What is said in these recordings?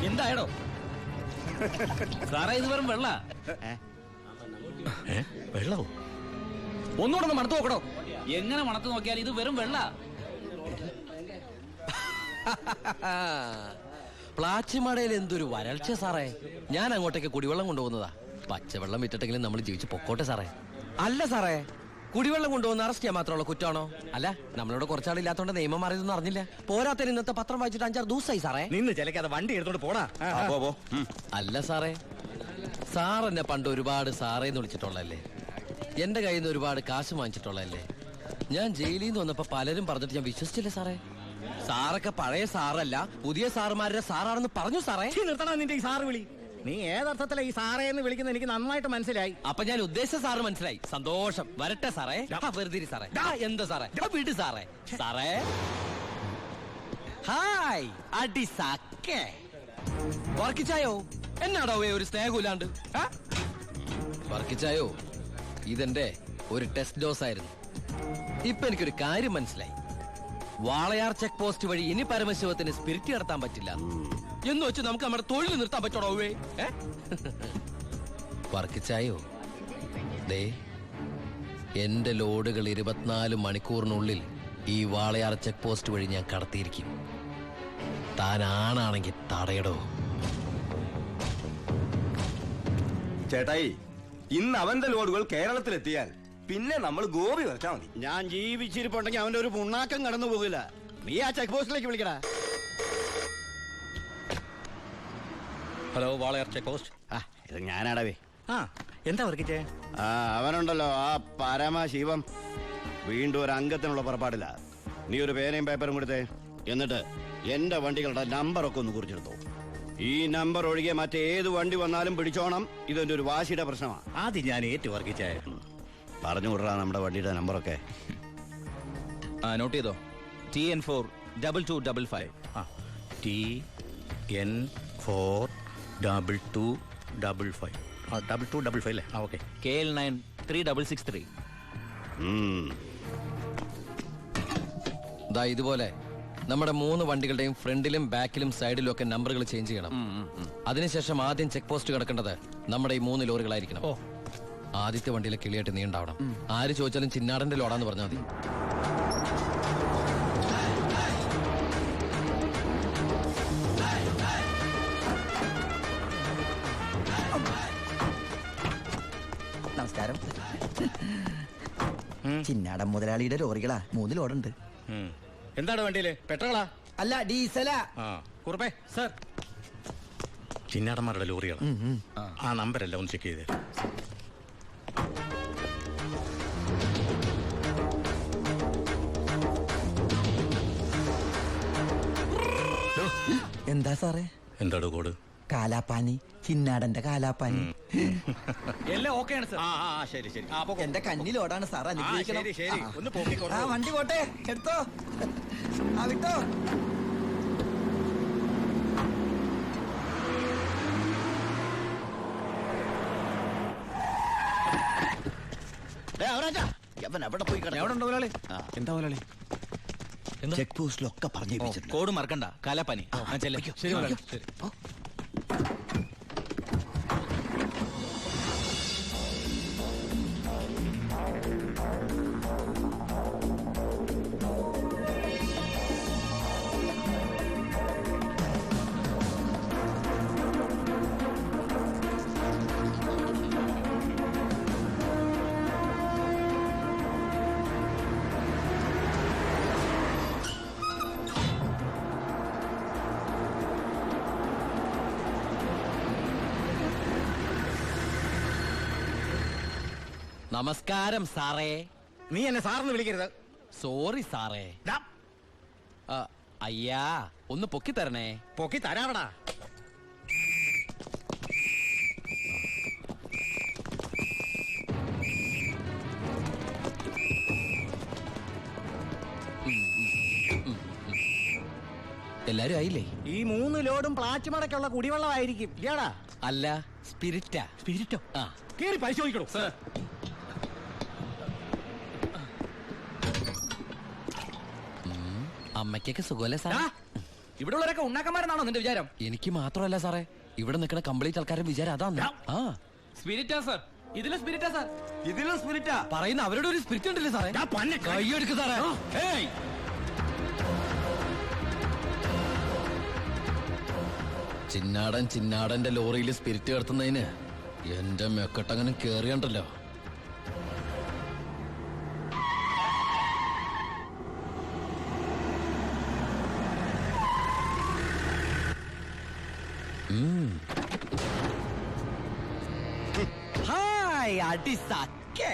എന്തായടോ സാറേ? ഇത് വെറും വെള്ള. വെള്ളമോ? ഒന്നുകൂടെ മണത്ത് നോക്കണോ? എങ്ങനെ മണത്ത് നോക്കിയാൽ ഇത് വെറും വെള്ള. പ്ലാച്ചിമടയിൽ എന്തൊരു വരൾച്ച സാറേ. ഞാൻ അങ്ങോട്ടേക്ക് കുടിവെള്ളം കൊണ്ടുപോകുന്നതാ. പച്ചവെള്ളം വിറ്റിട്ടെങ്കിലും നമ്മൾ ജീവിച്ച് പൊക്കോട്ടെ സാറേ. അല്ല സാറേ, കുടിവെള്ളം കൊണ്ടുപോകുന്ന അറസ്റ്റ് ചെയ്യാൻ മാത്രമുള്ള കുറ്റമാണോ? അല്ല, നമ്മളോട് കുറച്ചാളില്ലാത്തോണ്ട് നിയമം മാറിയതൊന്നും അറിഞ്ഞില്ല. പോരാത്തതിന് ഇന്നത്തെ പത്രം വായിച്ചിട്ട് 5-6 ദിവസമായി സാറേ. നിന്ന് ചിലക്കാതെ വണ്ടി എടുത്തോണ്ട് പോടാ. അല്ല സാറേ, സാർ എന്നെ പണ്ട് ഒരുപാട് സാറേന്ന് വിളിച്ചിട്ടുള്ളല്ലേ. എന്റെ കയ്യിൽ നിന്ന് ഒരുപാട് കാശ് വാങ്ങിച്ചിട്ടുള്ളല്ലേ. ഞാൻ ജയിലിൽ നിന്ന് വന്നപ്പോ പലരും പറഞ്ഞിട്ട് ഞാൻ വിശ്വസിച്ചില്ല സാറേ. സാറൊക്കെ പഴയ സാറല്ല, പുതിയ സാറുമാരുടെ സാറാണെന്ന് പറഞ്ഞു സാറേ. നിർത്തണം നിന്റെ ഈ സാറ് വിളി. നീ ഏതർത്ഥത്തിലാ ഈ സാറേ എന്ന് വിളിക്കുന്നത് എനിക്ക് നന്നായിട്ട് മനസ്സിലായി. അപ്പൊ ഞാൻ ഉദ്ദേശിച്ച സാറ് മനസ്സിലായി. സന്തോഷം. വരട്ടെ സാറേ. വെറുതെ സാറേ. എന്താ സാറേ? വീട് സാറേ. സാറേ ഹായ്. അടി സാക്കേ വർക്കിച്ചായോ? എന്നാടോ ഒരു സ്നേഹമില്ലാണ്ട്? വർക്കിച്ചായോ, ഇതെന്റെ ഒരു ടെസ്റ്റ് ഡോസ് ആയിരുന്നു. ഇപ്പൊ എനിക്കൊരു കാര്യം മനസ്സിലായി. വാളയാർ ചെക്ക് പോസ്റ്റ് വഴി ഇനി പരമശിവത്തിന് സ്പിരിറ്റ് നടത്താൻ പറ്റില്ല എന്ന് വെച്ച് നമുക്ക് നമ്മുടെ തൊഴിൽ നിർത്താൻ പറ്റണോ? വർക്കിച്ചായോ, ദേ എന്റെ ലോഡുകൾ 24 മണിക്കൂറിനുള്ളിൽ ഈ വാളയാർ ചെക്ക് പോസ്റ്റ് വഴി ഞാൻ കടത്തിയിരിക്കും. താൻ ആണാണെങ്കിൽ തടയടോ. ചേട്ടായി, ഇന്ന് അവന്റെ ലോഡുകൾ കേരളത്തിലെത്തിയാൽ പിന്നെ നമ്മൾ ഗോപി വരച്ചാ മതി. ഞാൻ ജീവിച്ചിരിപ്പുണ്ടെങ്കിൽ അവന്റെ ഒരു പുണ്ണാക്കം കടന്നു പോകില്ല. നീ ആ ചെക്ക് പോസ്റ്റിലേക്ക് വിളിക്കടാ. Hello, Walayar check post. ഇത് ഞാനാടവേ. എന്താ വർക്കിച്ചേ? അവനുണ്ടല്ലോ ആ പരമശിവം, വീണ്ടും ഒരു അംഗത്തിനുള്ള പുറപ്പാടില്ല. നീ ഒരു പേനയും പേപ്പറും കൊടുത്തേ. എന്നിട്ട് എന്റെ വണ്ടികളുടെ നമ്പറൊക്കെ ഒന്ന് കുറിച്ചെടുത്തോ. ഈ നമ്പർ ഒഴികെ മറ്റേത് വണ്ടി വന്നാലും പിടിച്ചോണം. ഇതെന്റെ ഒരു വാശിയുടെ പ്രശ്നമാണ്. ആദ്യം ഞാൻ ഏറ്റു വർക്കിച്ചേ. പറഞ്ഞു വിടറാ നമ്മുടെ വണ്ടിയുടെ നമ്പറൊക്കെ. നോട്ട് ചെയ്തോ. TN4 2255. TN4 2255. 2255 അല്ലേ? ഓക്കെ. KL9 3663. ഇതുപോലെ നമ്മുടെ 3 വണ്ടികളുടെയും ഫ്രണ്ടിലും ബാക്കിലും സൈഡിലും ഒക്കെ നമ്പറുകൾ ചേഞ്ച് ചെയ്യണം. അതിനുശേഷം ആദ്യം ചെക്ക് പോസ്റ്റ് കിടക്കേണ്ടത് നമ്മുടെ ഈ 3 ലോറികളായിരിക്കണം. ആദ്യത്തെ വണ്ടിയിലെ കിളിയായിട്ട് നീ ഉണ്ടാവണം. ആര് ചോദിച്ചാലും ചിന്നാടന്റെ ലോഡാന്ന് പറഞ്ഞാൽ മതി. നമസ്കാരം. ചിന്നാടൻ മുതലാളിയുടെ ലോറികളാ, 3 ലോഡുണ്ട്. എന്താണ് വണ്ടിയില്? പെട്രോളാ? അല്ല, ഡീസലാ. കുറുപ്പേ സർ, ചിന്നാടന്മാരുടെ ലോറികളാ. ആ നമ്പരല്ല ഒന്ന് ചെക്ക് ചെയ്തേ. എന്താ സാറേ? എന്താടോ കോഡ്? കാലാപ്പാനി, ചിന്നാടന്റെ കാലാപ്പാനി. എല്ലാം ഓക്കെയാണ് സാർ. ശരി ശരി. എന്റെ കന്നിലോടാണ് സാർ, അനുഗ്രഹിക്കണം. ശരി, ഒന്ന് പോക്കിക്കോ. വണ്ടി പോട്ടെ, എടുത്തോ. വിട്ടോ. എവിടെ പോയി കിടന്നു? എവിടെ ഉണ്ടോ മുതലാളി? എന്താ മുതലാളി? ചെക്ക് പോസ്റ്റിലൊക്കെ പറഞ്ഞു. കോഡ് മറക്കണ്ട. കാലാപ്പാനി. ശരി മുതലാളി. ശരി. നമസ്കാരം സാറേ. നീ എന്നെ സാറിന് വിളിക്കരുത്. സോറി സാറേ. അയ്യാ, ഒന്ന് പൊക്കി തരണേ. പൊക്കി തരാവടാ. എല്ലാരും ആയില്ലേ? ഈ 3 ലോഡും പ്ലാച്ചിമടക്കുള്ള കുടിവെള്ളമായിരിക്കും. ഇയാടാ അല്ല, സ്പിരിറ്റാ. സ്പിരിറ്റോ ആ കേറി പരിശോധിക്കണോ? അമ്മയ്ക്കൊക്കെ സുഖമല്ലേ സാറേ? ഇവിടെ ഉള്ളവരൊക്കെ ഉണ്ണാക്കന്മാരെന്നാണോ നിന്റെ വിചാരം? എനിക്ക് മാത്രമല്ല സാറേ, ഇവിടെ നിൽക്കുന്ന കംപ്ലീറ്റ് ആൾക്കാരുടെ വിചാരം അതാണ്. ആ സ്പിരിറ്റാ സാർ, ഇതിലെ സ്പിരിറ്റാ സാർ. ഇതിലും സ്പിരിറ്റാ. പറയുന്ന അവരുടെ ഒരു സ്പിരിറ്റ് ഉണ്ടല്ലേ സാറേ? കൈയെടുക്ക് സാറേ. ഏയ്, ചിന്നാടന്റെ ലോറിയിൽ സ്പിരിറ്റ് കടത്തുന്നതിന് എന്റെ മെക്കട്ടങ്ങനെ കേറിയണ്ടല്ലോ. ഹായ് അടി സക്കേ.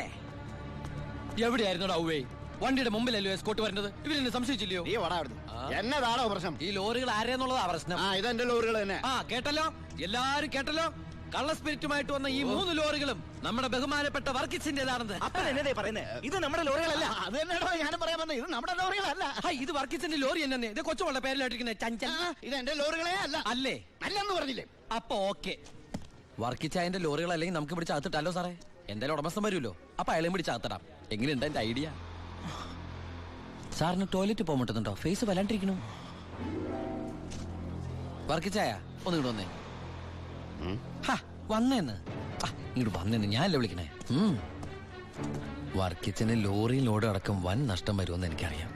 എവിടെയായിരുന്നു ഔവേ? വണ്ടിയുടെ മുമ്പിലല്ലോ എസ്കോട്ട് വരുന്നത്. ഇവരെന്നെ സംശയിച്ചില്ലയോ? നീ വടാ അവിടുന്ന്. എന്നതാണോ പ്രശ്നം? ഈ ലോറികൾ ആരെന്നുള്ളതാ പ്രശ്നം. ആ ഇതെന്റെ ലോറികൾ തന്നെ. ആ കേട്ടല്ലോ, എല്ലാരും കേട്ടല്ലോ. കള്ള സ്പിരിറ്റുമായിട്ട് വന്ന ഈ 3 ലോറികളും നമ്മുടെ ബഹുമാനപ്പെട്ട വർക്കിച്ചിന്റേതാണെന്ന്. അപ്പൻ എന്നതേ പറയുന്നേ? ഇത് നമ്മുടെ ലോറികളല്ല. അത് തന്നെയാണോ ഞാനും പറയാൻ വന്നത്. ഇത് നമ്മുടെ ലോറികളല്ല. ഇത് വർക്കിച്ചിന്റെ ലോറി തന്നെ. ഇത് കൊച്ചുമോളുടെ പേരിലായിട്ടിരിക്കുന്ന ചഞ്ചൽ ഇത് എന്റെ ലോറികളെ അല്ല. അല്ലേ? അല്ലെന്ന് പറഞ്ഞില്ലേ? അപ്പൊ ഓക്കെ, വർക്കിച്ചായന്റെ ലോറികൾ അല്ലെങ്കിൽ നമുക്ക് പിടിച്ച് അകത്തിട്ടല്ലോ സാറേ. എന്തായാലും ഉടമസ്ഥൻ വരുമല്ലോ, അപ്പൊ അയാളെയും പിടിച്ച് അകത്തിടാം. എങ്ങനെയുണ്ട് എന്റെ ഐഡിയ? സാറിന് ടോയ്ലറ്റ് പോകാൻ പറ്റുന്നുണ്ടോ? ഫേസ് വല്ലാണ്ടിരിക്കണു. വർക്കിച്ചായ ഒന്ന് ഇങ്ങോട്ട് വന്നേ. വന്നേന്ന് ഇങ്ങോട്ട് വന്നേന്ന് ഞാനല്ലേ വിളിക്കണേ. വർക്കിച്ചന് ലോറി ലോഡ് അടക്കം വൻ നഷ്ടം വരുമെന്ന് എനിക്കറിയാം.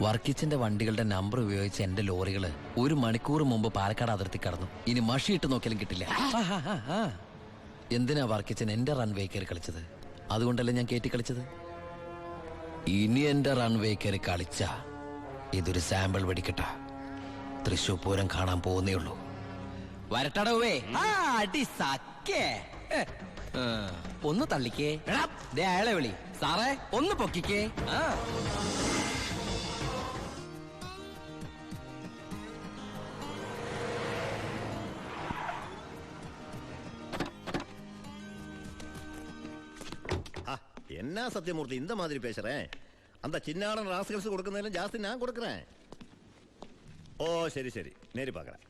വർക്കിച്ചന്റെ വണ്ടികളുടെ നമ്പർ ഉപയോഗിച്ച് എന്റെ ലോറികള് 1 മണിക്കൂർ മുമ്പ് പാലക്കാട് അതിർത്തി കടന്നു. ഇനി മഷിയിട്ട് നോക്കിയാലും കിട്ടില്ല. എന്തിനാ വർക്കിച്ചൻ എന്റെ റൺവേ കയറി കളിച്ചത്? അതുകൊണ്ടല്ലേ ഞാൻ കയറ്റി കളിച്ചത്. ഇനി എന്റെ റൺവേ കയറി കളിച്ച ഇതൊരു സാമ്പിൾ വെടിക്കട്ട. തൃശൂർ പൂരം കാണാൻ പോകുന്നേ ഉള്ളൂ. വരട്ടടവേ. അടി സക്കേ. ഒന്ന് തള്ളിക്കേ. ദേ അയാളെ വിളി. സാറേ ഒന്ന് പൊക്കിക്കേ. என்ன சத்தியமூர்த்தி இந்த மாதிரி பேசுறேன்? அந்த சின்னாடன் ராஸ்கல்ஸ் கொடுക്കുന്നതിലും ஜாஸ்தி நான் கொடுக்குறேன். ഓ ശരി ശരി, നേരി പാക്കറേൻ.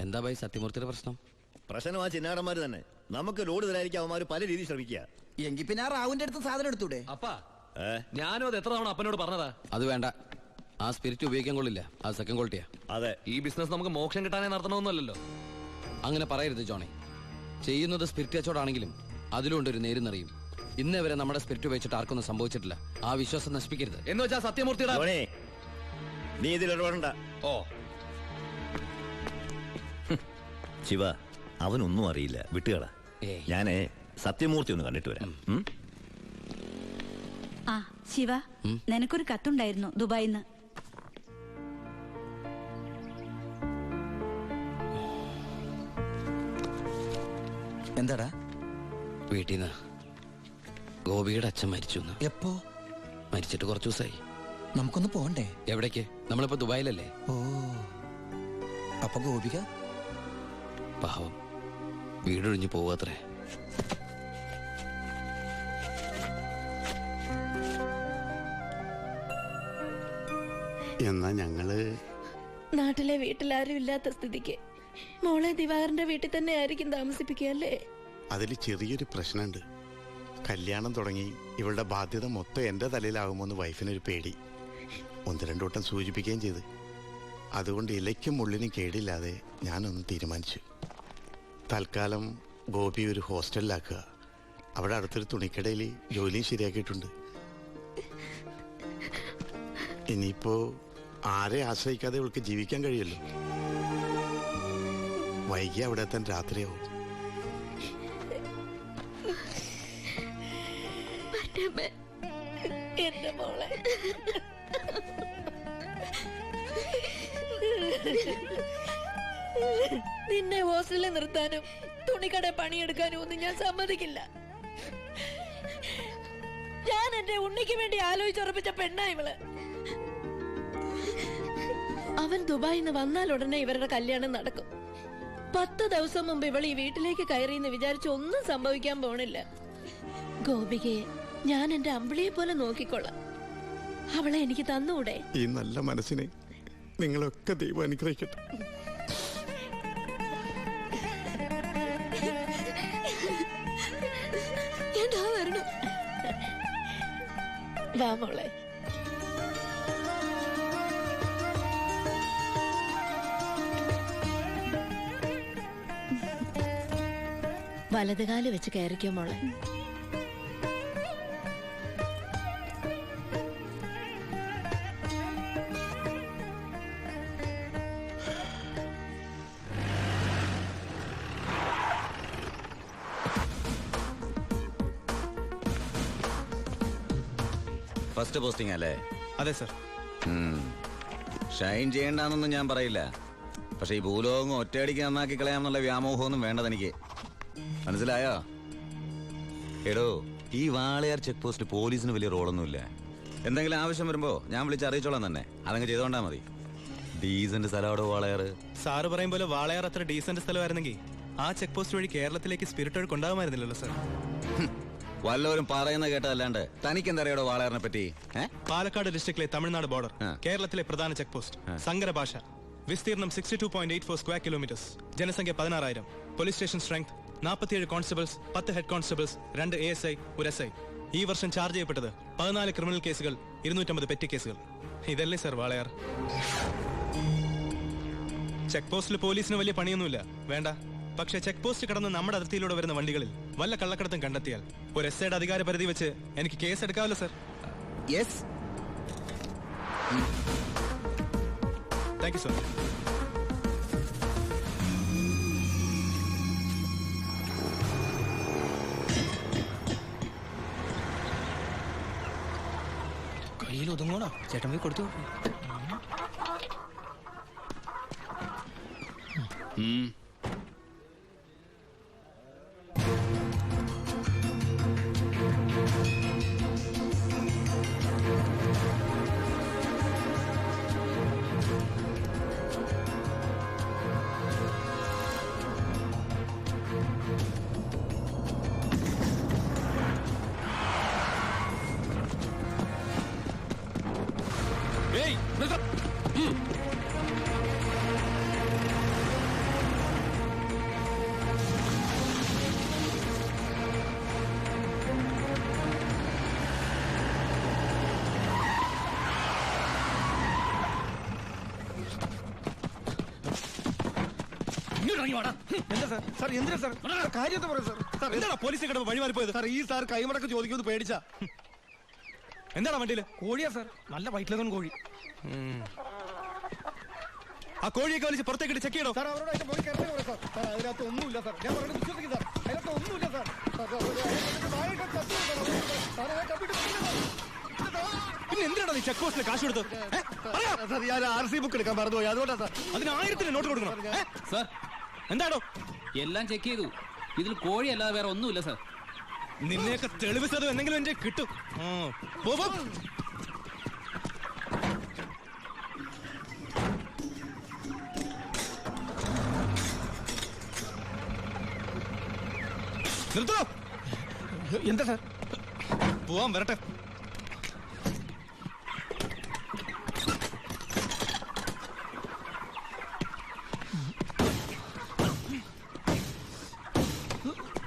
എന്താ ഭായി സത്യമൂർത്തിയുടെ പ്രശ്നം? പ്രശ്നം ആ ചിന്നാടന്മാര് തന്നെ. നമുക്ക് ലോഡ് തരാതിരിക്കാൻ അവന്മാര് പല രീതിയിൽ ശ്രമിക്കുക. എങ്കിൽ പിന്നെ ആ റാവുന്റെ അടുത്ത് സാധനം എടുത്തൂടെ? അപ്പാ ഞാനും അത് എത്ര തവണ അപ്പനോട് പറഞ്ഞതാ. അത് വേണ്ട, ആ സ്പിരിറ്റ് ഉപയോഗിക്കാൻ കൊള്ളില്ല. അത് സെക്കൻഡ് ക്വാളിറ്റിയാ. അതെ, ഈ ബിസിനസ് നമുക്ക് മോക്ഷം കിട്ടാനേ നടത്തണമെന്നല്ലോ. അങ്ങനെ പറയരുത് ജോണി. ചെയ്യുന്നത് സ്പിരിറ്റ് കച്ചവടാണെങ്കിലും അതിലുണ്ട് ഒരു നേരും നിറയും. ഇന്നേ വരെ നമ്മുടെ സ്പിരിറ്റ് ഉപയോഗിച്ചിട്ട് ആർക്കൊന്നും സംഭവിച്ചിട്ടില്ല. ആ വിശ്വാസം നശിപ്പിക്കരുത്. എന്ന് വെച്ചാൽ സത്യമൂർത്തിയുടെ ധോണി, നീ ഇതിൽ ഇടപെടണ്ട. ഓ ശിവ, അവനൊന്നും അറിയില്ല, വിട്ടുകള. ഏയ്. ഞാന് സത്യമൂർത്തി ഒന്ന് കണ്ടിട്ട് വരാം. ആ ശിവ, നിനക്കൊരു കത്തുണ്ടായിരുന്നു ദുബായിന്ന്. എന്താടാ? വീട്ടിൽ നിന്ന് ഗോപിയുടെ അച്ഛൻ മരിച്ചു. എപ്പോ? മരിച്ചിട്ട് കുറച്ചു ദിവസമായി. നമുക്കൊന്ന് പോണ്ടേ? എവിടേക്ക്? നമ്മളിപ്പോ ദുബായിലല്ലേ. ഓ, അപ്പൊ ഗോപിക പാവം വീടൊഴിഞ്ഞു പോവാത്രേ. എന്നാ ഞങ്ങള് നാട്ടിലെ വീട്ടിലാരും ഇല്ലാത്ത സ്ഥിതിക്ക് മോളെ ദിവാകരന്റെ വീട്ടിൽ തന്നെ ആയിരിക്കും താമസിപ്പിക്കുക അല്ലേ? അതിൽ ചെറിയൊരു പ്രശ്നമുണ്ട്. കല്യാണം തുടങ്ങി ഇവളുടെ ബാധ്യത മൊത്തം എൻ്റെ തലയിലാകുമോന്ന് വൈഫിനൊരു പേടി. 1-2 വട്ടം സൂചിപ്പിക്കുകയും ചെയ്ത്. അതുകൊണ്ട് ഇലയ്ക്കും മുള്ളിനും കേടില്ലാതെ ഞാനൊന്ന് തീരുമാനിച്ചു. തൽക്കാലം ഗോപി ഒരു ഹോസ്റ്റലിലാക്കുക. അവിടെ അടുത്തൊരു തുണിക്കടയിൽ ജോലിയും ശരിയാക്കിയിട്ടുണ്ട്. ഇനിയിപ്പോ ആരെ ആശ്രയിക്കാതെ ഇവൾക്ക് ജീവിക്കാൻ കഴിയല്ലോ. വൈകി അവിടെ എത്താൻ രാത്രിയാവും. എന്റെ മോളെ നിന്നെ ഹോസ്റ്റലിൽ നിർത്താനും തുണിക്കട പണിയെടുക്കാനും ഒന്നും ഞാൻ സമ്മതിക്കില്ല. ഞാൻ എന്റെ ഉണ്ണിക്ക് വേണ്ടി ആലോചിച്ചുറപ്പിച്ച പെണ്ണാ ഇവള്. അവൻ ദുബായിന്ന് വന്നാൽ ഉടനെ ഇവരുടെ കല്യാണം നടക്കും. 10 ദിവസം മുമ്പ് ഇവൾ ഈ വീട്ടിലേക്ക് കയറിയെന്ന് വിചാരിച്ച് ഒന്നും സംഭവിക്കാൻ പോണില്ല. ഗോപികയെ ഞാൻ എന്റെ അമ്പിളിയെ പോലെ നോക്കിക്കൊള്ളാം. അവളെ എനിക്ക് തന്നൂടെ? ഈ നല്ല മനസ്സിനെ നിങ്ങളൊക്കെ ദൈവം അനുഗ്രഹിക്കട്ടെ. വാ മോളെ. വലതുകാല് വെച്ച് കയറിക്കോ മോളെ. ഫസ്റ്റ് പോസ്റ്റിംഗ് അല്ലേ? അതെ സർ. ഷൈൻ ചെയ്യണ്ടെന്നൊന്നും ഞാൻ പറയില്ല, പക്ഷെ ഈ ഭൂലോകം ഒറ്റയടിക്ക് നന്നാക്കി കളയാമെന്നുള്ള വ്യാമോഹമൊന്നും വേണ്ടതെനിക്ക്. മനസ്സിലായോ? എടോ, ഈ വാളയാർ ചെക്ക് പോസ്റ്റ് പോലീസിന് വലിയ റോളൊന്നുമില്ല. എന്തെങ്കിലും ആവശ്യം വരുമ്പോ ഞാൻ വിളിച്ചറിയിച്ചോളാം തന്നെ. അതങ്ങ് ചെയ്തോണ്ടാ മതി. ഡീസന്റ് സ്ഥലമാടോ വാളയാർ. സാറ് പറയും പോലെ വാളയാർ അത്ര ഡീസന്റ് സ്ഥലമായിരുന്നെങ്കിൽ ആ ചെക്ക് പോസ്റ്റ് വഴി കേരളത്തിലേക്ക് സ്പിരിറ്റ് ഒഴുക്ക് ഉണ്ടാകുമായിരുന്നില്ലല്ലോ സർ. വല്ലവരും പറയുന്ന കേട്ടതല്ലാണ്ട് തനിക്ക് എന്തറിയാടോ വാളയാറിനെ പറ്റി? പാലക്കാട് ഡിസ്ട്രിക്റ്റിലെ തമിഴ്നാട് ബോർഡർ, കേരളത്തിലെ പ്രധാന ചെക്ക് പോസ്റ്റ്, സങ്കര ഭാഷ, വിസ്തീർണം 62.84 സ്ക്വയർ കിലോമീറ്റേഴ്സ്, ജനസംഖ്യ 16,000, police station strength 47 constables, 10 head constables, 2 ASI, 1 SI. ഈ വർഷം ചാർജ് ചെയ്യപ്പെട്ടത് 14 ക്രിമിനൽ കേസുകൾ, 250 പെറ്റി കേസുകൾ. ഇതല്ലേ സർ വാളയാർ? ചെക്ക് പോസ്റ്റിൽ പോലീസിന് വലിയ പണിയൊന്നുമില്ല, വേണ്ട. പക്ഷെ ചെക്ക് പോസ്റ്റ് കടന്ന് നമ്മുടെ അതിർത്തിയിലൂടെ വരുന്ന വണ്ടികളിൽ വല്ല കള്ളക്കടത്തും കണ്ടെത്തിയാൽ ഒരു SIയുടെ അധികാര പരിധി വെച്ച് എനിക്ക് കേസ് എടുക്കാമല്ലോ sir. Yes. Thank you sir. കയ്യിൽ ഒതുങ്ങോണോ? ചേട്ടൻ പോയി കൊടുത്തു. പോലീസ് വഴിമാറി പോയത് സാർ. ഈ സാർ കൈമടക്ക് ചോദിക്കുന്നത് പേടിച്ച. എന്താണ് വണ്ടിയില്? കോഴിയാ സാർ, നല്ല വയറ്റിലൊന്നും കോഴി. ആ കോഴിയൊക്കെ വലിച്ച് പുറത്തേക്ക് ചെക്ക് ചെയ്യണോ? അതിനകത്ത് ഒന്നുമില്ല സാർ. ഞാൻ പറയുന്നത് വിശ്വസിക്കും സാർ. അതിനകത്ത് ഒന്നുമില്ല സാർ. പിന്നെ എന്തിനാണ് നീ ചെക്ക് പോസ്റ്റിൽ കാശ് കൊടുത്തത്? ഞാൻ RC ബുക്ക് എടുക്കാൻ മറന്നുപോയി, അതുകൊണ്ടാ സാർ. അതിന് 1000 നോട്ട് കൊടുക്കണം സാർ. എന്താണോ? എല്ലാം ചെക്ക് ചെയ്തു, ഇതിൽ കോഴി അല്ലാതെ വേറെ ഒന്നുമില്ല സാർ. നിന്നെയൊക്കെ തെളിവ് സത് എന്തെങ്കിലും എന്റെ കിട്ടും. നിർത്തോ. എന്താ സാർ? പോവാൻ വരട്ടെ.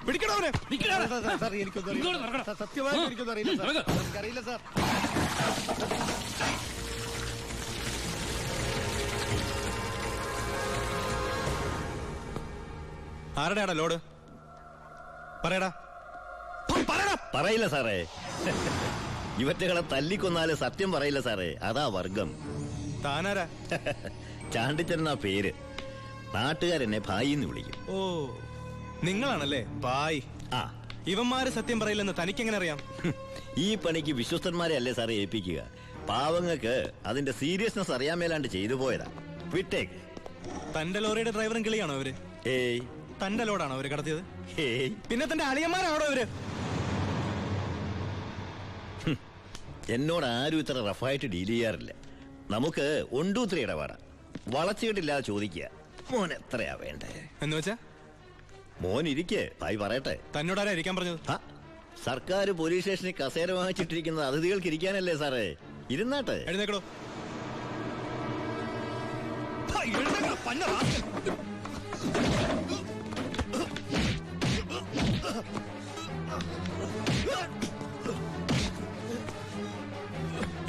പിടിക്കണവനെ. സാർ എനിക്കൊന്നും സത്യമായിട്ട് എനിക്കൊന്നും അറിയില്ല സാർ. എനിക്കറിയില്ല സാർ. ആരുടെയാടാ ലോഡ്? പറയടാ. പറയില്ല സാറേ. ഇവറ്റകളെ തല്ലിക്കൊന്നാല് സത്യം പറയില്ല സാറേ. അതാ വർഗം. താനാരാ? ചാണ്ടിച്ചെന്നാ പേര്. നാട്ടുകാരെന്നെ ഭായി എന്ന് വിളിക്കും. ഓ, നിങ്ങളാണല്ലേ ഭായ്. ആ, ഇവന്മാര് സത്യം പറയില്ലെന്ന് തനിക്കെങ്ങനെ അറിയാം? ഈ പണിക്ക് വിശ്വസ്തന്മാരെ അല്ലേ സാറേ ഏൽപ്പിക്കുക. പാവങ്ങൾക്ക് അതിന്റെ സീരിയസ്നെസ് അറിയാൻ മേലാണ്ട് ചെയ്തു പോയതാ. വിട്ടേക്ക്. തന്റെ ലോറിയുടെ ഡ്രൈവറും കിളിയാണോ അവര്? ഏയ്. തന്റെ ലോഡാണോ അവര് കടത്തിയത്? ഏയ്. പിന്നെ തന്റെ അളിയന്മാരാണോ അവര്? എന്നോട് ആരും ഇത്ര റഫായിട്ട് ഡീൽ ചെയ്യാറില്ല. നമുക്ക് 1, 2, 3 ഇടപാടാ. വളച്ചിട്ടില്ലാതെ ചോദിക്കുക. മോൻ എത്രയാ വേണ്ടേ എന്ന് വെച്ചാ? മോൻ ഇരിക്കേ, ഭായി പറയട്ടെ. തന്നോടാരാ ഇരിക്കാൻ പറഞ്ഞത്? സർക്കാർ പോലീസ് സ്റ്റേഷനിൽ കസേര വാങ്ങിച്ചിട്ടിരിക്കുന്നത് അതിഥികൾക്ക് ഇരിക്കാനല്ലേ സാറേ. ഇരുന്നാട്ടെ. എഴുന്നേക്കടോ.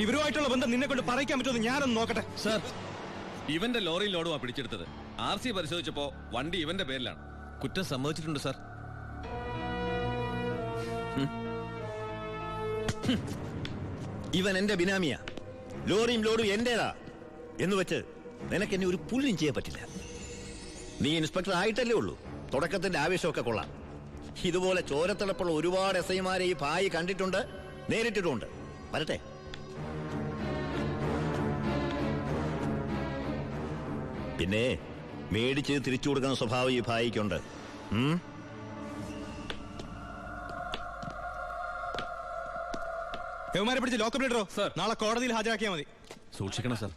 ഇവരുമായിട്ടുള്ള ബന്ധം നിന്നെ കൊണ്ട് പറയിക്കാൻ പറ്റുമെന്ന് ഞാനൊന്ന് നോക്കട്ടെ. സാർ, ഇവന്റെ ലോറി ലോഡുമാ പിടിച്ചെടുത്തത്. RC പരിശോധിച്ചപ്പോ വണ്ടി ഇവന്റെ പേരിലാണ്. കുറ്റം സമ്മതിച്ചിട്ടുണ്ട് സാർ. ഇവൻ എന്റെ ബിനാമിയാ. ലോറിയും ലോഡും എന്റേതാ എന്ന് വെച്ച് നിനക്ക് എന്നെ ഒരു പുല്ലും ചെയ്യാൻ പറ്റില്ല. നീ ഇൻസ്പെക്ടർ ആയിട്ടല്ലേ ഉള്ളൂ. തുടക്കത്തിന്റെ ആവേശമൊക്കെ കൊള്ളാം. ഇതുപോലെ ചോരത്തിളപ്പുള്ള ഒരുപാട് SI-മാരെ ഈ ഭായി കണ്ടിട്ടുണ്ട്, നേരിട്ടിട്ടുണ്ട്. വരട്ടെ. പിന്നെ മേടിച്ച് തിരിച്ചു കൊടുക്കുന്ന സ്വഭാവം ഈ ഭായിക്കുണ്ട്. യവന്മാരെ പിടിച്ച് ലോക്കപ്പ് ഇടറോ. നാളെ കോടതിയിൽ ഹാജരാക്കിയാൽ മതി. സൂക്ഷിക്കണം സാർ.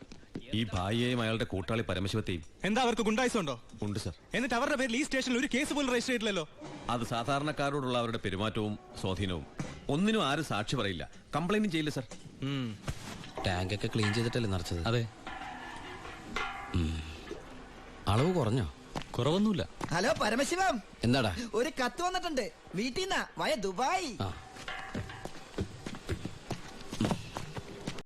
ഈ ഭായിയെയും അയാളുടെ കൂട്ടാളി പരമശിവത്തെയും. എന്താ അവർക്ക് ഗുണ്ടായിസം ഉണ്ടോ? ഉണ്ട് സാർ. എന്നിട്ട് അവരുടെ പേരിൽ ഈ സ്റ്റേഷനിൽ ഒരു കേസ് പോലും രജിസ്റ്റർ ചെയ്തില്ലല്ലോ. അത് സാധാരണക്കാരോടുള്ള അവരുടെ പെരുമാറ്റവും സ്വാധീനവും. ഒന്നിനും ആരും സാക്ഷി പറയില്ല, കംപ്ലൈന്റും ചെയ്യില്ല സാർ. ടാങ്കൊക്കെ ക്ലീൻ ചെയ്തിട്ടല്ലേ നിറച്ചത്? അതെ. അളവ് കുറഞ്ഞോ? കുറവൊന്നുമില്ല. ഹലോ പരമശിവം, എന്താടാ? ഒരു കത്ത് വന്നിട്ടുണ്ട് വീട്ടിൽ നിന്നാ. വയ ദുബായ്.